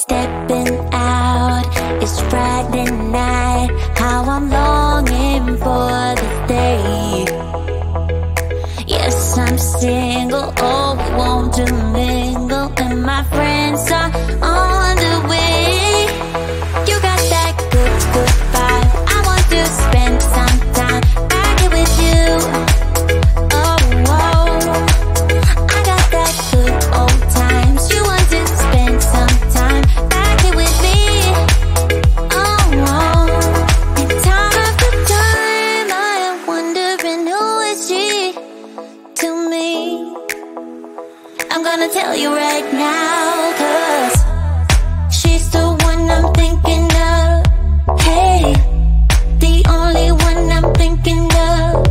Stepping out, it's Friday night. How I'm longing for this day. Yes, I'm single, oh, we want to mingle, and my friends are on the way. You got that good, good vibe. I want to spend some time back here with you. Oh, oh, I got that good old times. You want to spend some time back here with me. Oh, oh, and time after time I am wondering who is she to me. I'm gonna tell you right now, 'cause she's the one I'm thinking of. Hey, the only one I'm thinking of.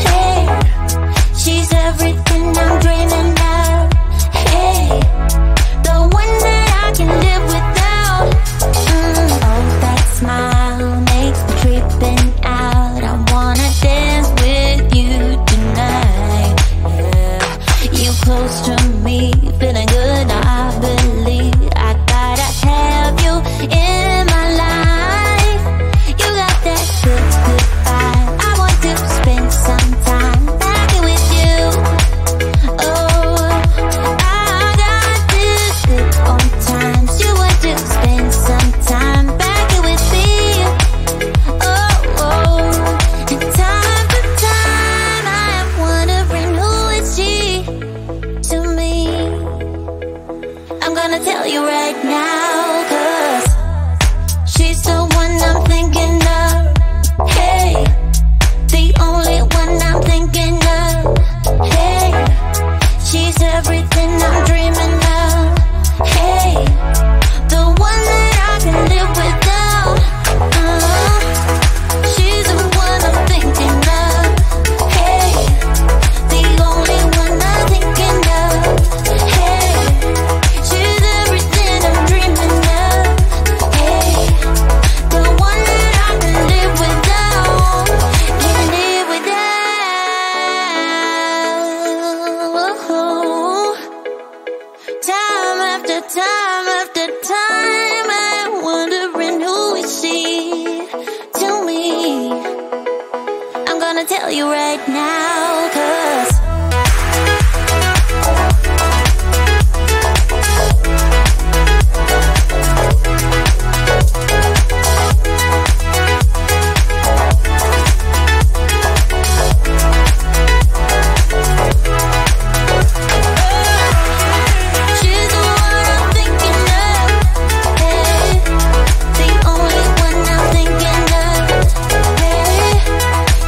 Hey, she's everything I'm dreaming of. Hey, the one that I can live without. Oh, that smile makes me tripping out. I wanna dance with you tonight. Yeah, you close to me, feeling good. I believe I gotta have you in my life. You got that good, good vibe. I want to spend some time back here with you. Oh, I got this good old times. You want to spend some time back here with me. Oh, oh, and time after time I am wondering who is she to me. I'm gonna tell you right now, 'cause she's the one I'm thinking of. Hey, the only one I'm thinking of. Hey, she's everything I'm dreaming of. Hey, the one that I can live without. She's the one I'm thinking of. Hey, the only one I'm thinking of. Hey, she's everything I'm dreaming of. Hey, the one that I can live without. Can live without. Time after time after time I'm wondering who is she to me. I'm gonna tell you right now, 'cause she's the one I'm thinking of. Hey, the only one I'm thinking of. Hey,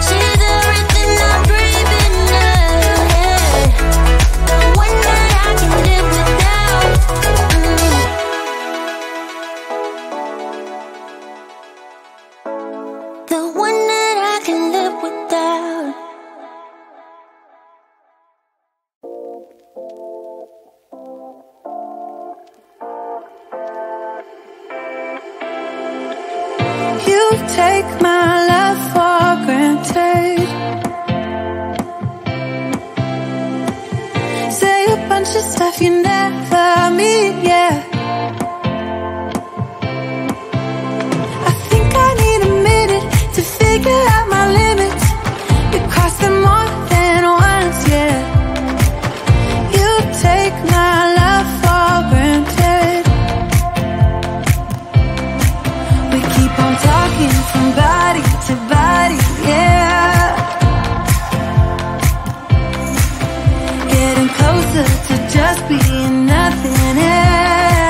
she's everything I'm dreaming of. Hey, the one that I can live without. The one that I can live without. You take my love for granted. Say a bunch of stuff you never mean, yeah. I think I need a minute to figure out my limits. We cross them more than once, yeah. You take my love for granted. We keep on talking from body to body, yeah. Getting closer to just being nothing else.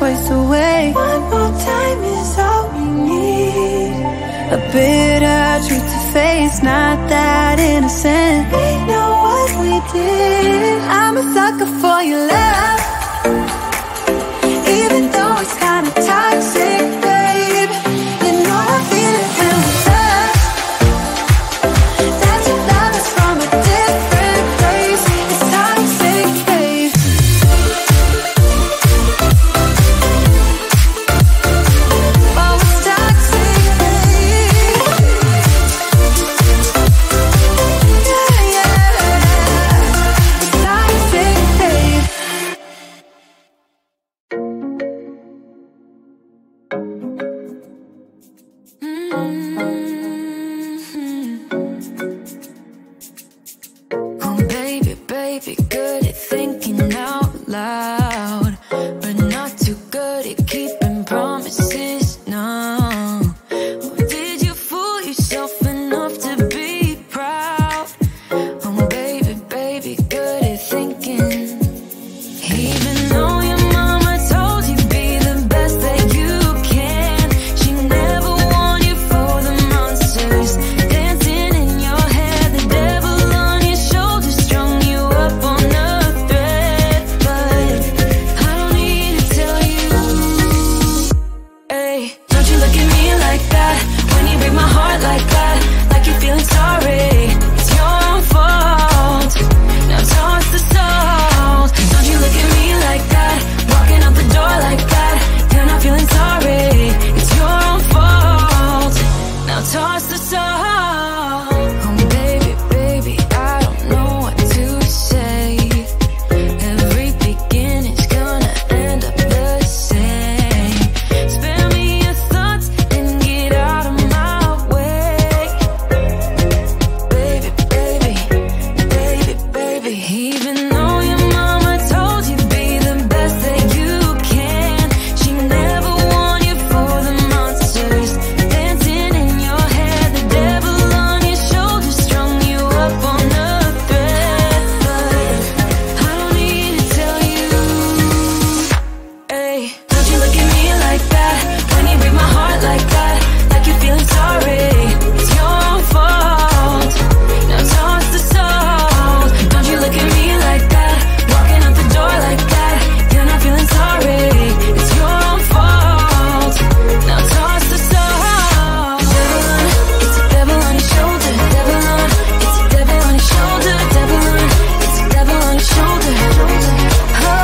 choice away. One more time is all we need. A bitter truth to face, not that innocent. We know what we did. I'm a sucker for your love, even though it's kinda toxic, babe. You know I feel it when we touch, that your love is from a different place. It's toxic, babe. Oh, it's toxic, babe. Yeah, yeah. It's toxic, babe. Oh, baby, baby, good at thinking out loud, but not too good at keeping promises, no. Oh, did you fool yourself enough to be proud? Oh, baby, baby, good at thinking. Even though your mama told you be the best that you can, she never warned you for the monsters dancing in your head. The devil on your shoulder strung you up on a thread. But I don't need to tell you, hey, don't you look at me like that when you break my heart like that, like you're feeling sorry. It's your own fault. Now toss the salt. Don't you look at me like that, walking out the door like that. You're not feeling sorry. It's your own fault. Now toss the salt. Oh, baby, baby, I don't know what to say. Every beginning's gonna end up the same. Spare me your thoughts and get out of my way. Baby, baby, baby, baby. Even though your mama told you be the best that you can, she never warned you for the monsters dancing in your head. The devil on your shoulder strung you up on a thread. But I don't need to tell you, hey, don't you look at me like that when you break my heart like that, like you're feeling sorry. It's your own fault. Now toss the salt. Don't you look at me like that, walking out the door like that. You're not feeling sorry. It's your own fault. Now toss the salt. It's a devil on your shoulder. Devil on, it's a devil on your shoulder. Devil on, it's a devil on your shoulder. Oh,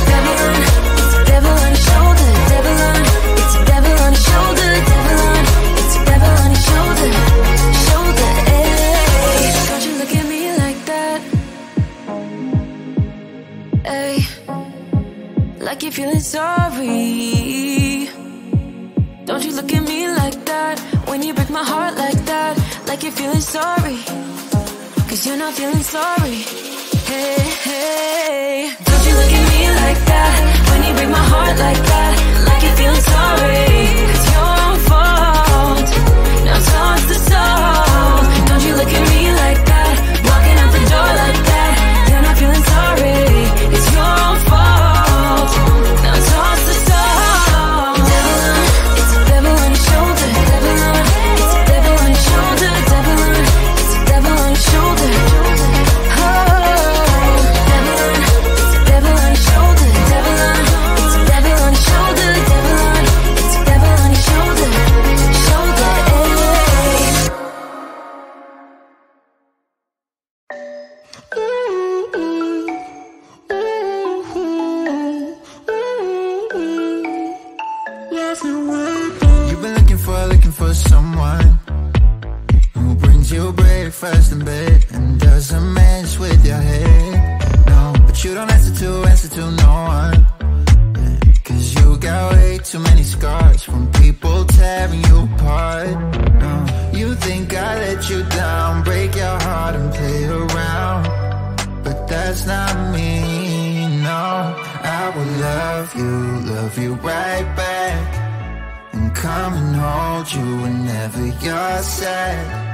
devil on, it's a devil on your shoulder. Devil on, it's a devil on your shoulder. Devil on, it's a devil on your shoulder. Shoulder, hey. Don't you look at me like that, hey, like you're feeling sorry. Don't you look at me like that when you break my heart like that, like you're feeling sorry. Cause you're not feeling sorry. Hey, hey. Don't you look at me like that when you break my heart like that, like you're feeling sorry. It's your own fault. Now toss the salt. Don't you look at me like that, walking out the door like that. You're not feeling sorry. It's your own fault. Now toss the salt. Devil on, it's a devil on your shoulder. Devil on, it's a devil on your shoulder. Devil on, it's a devil on your shoulder. Oh, devil on, it's a devil on your shoulder. Devil on, it's a devil on your shoulder. Devil on, it's a devil on your shoulder. Shoulder, hey. You've been looking for someone who brings you breakfast in bed and doesn't mess with your head. No, but you don't answer to no one. Cause you got way too many scars from people tearing you apart. No, you think I let you down, break your heart and play around, but that's not me, no. I will love you right back, and come and hold you whenever you're sad.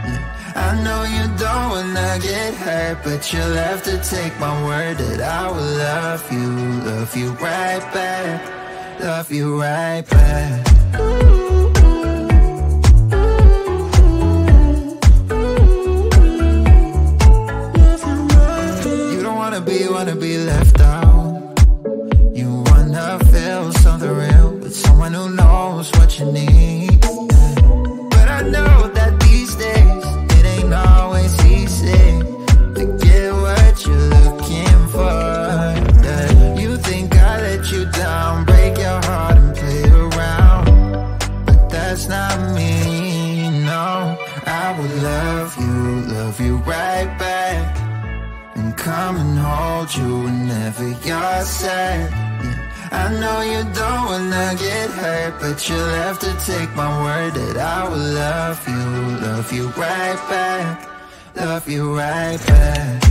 I know you don't wanna get hurt, but you'll have to take my word that I will love you right back. love you right back. You don't wanna be left out. You wanna feel something real with someone who knows what you need. But I know that these days it ain't always easy to get what you're looking for. Yeah. You think I let you down, break your heart and play around, but that's not me, no. I would love you right back, and come and hold you whenever you're sad. Yeah. I know you don't wanna get hurt, but you'll have to take my word that I will love you right back, love you right back.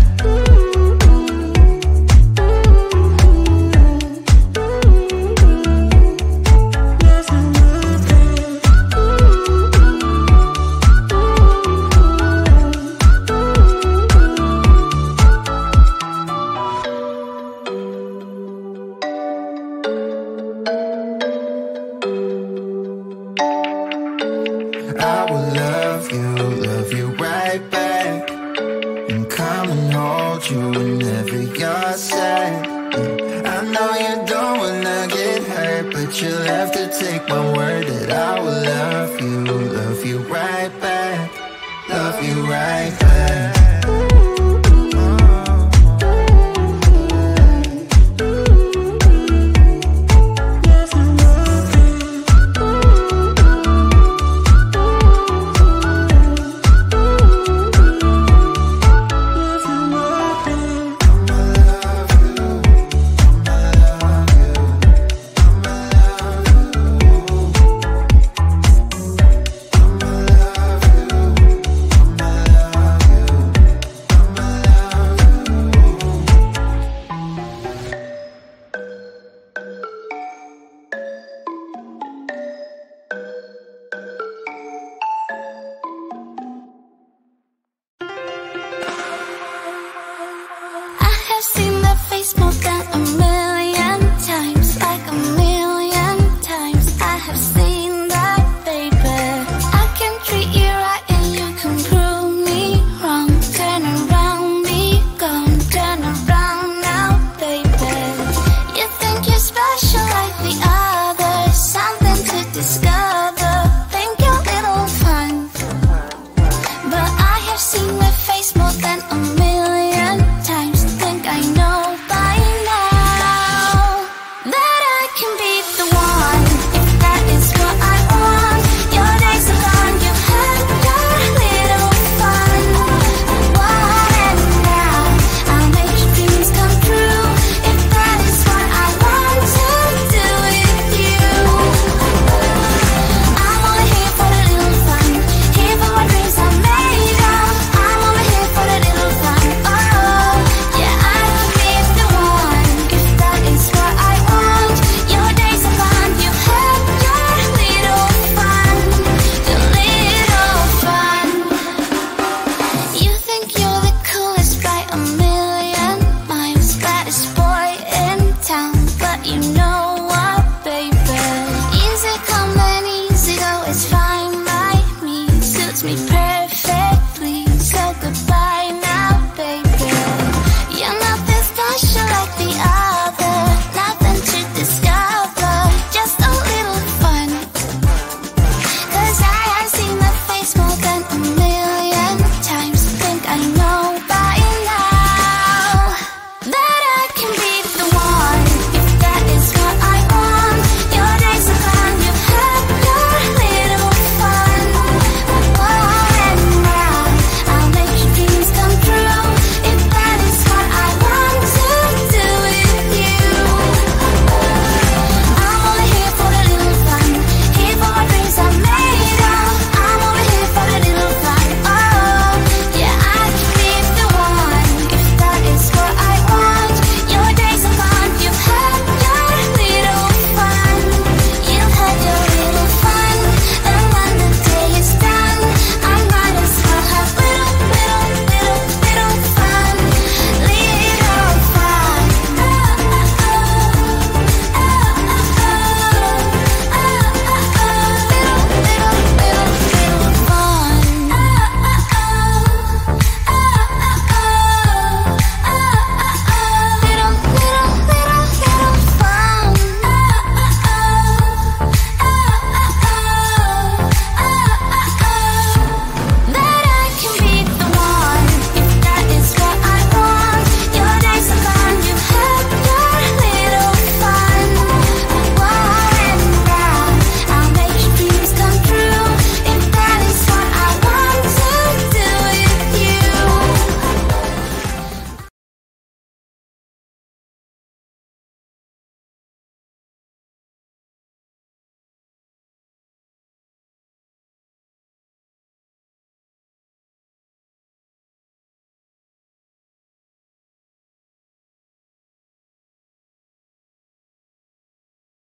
I will love you right back, and come and hold you whenever you're sad. Yeah. I know you don't wanna get hurt, but you'll have to take my word that I will love you right back, love you right back.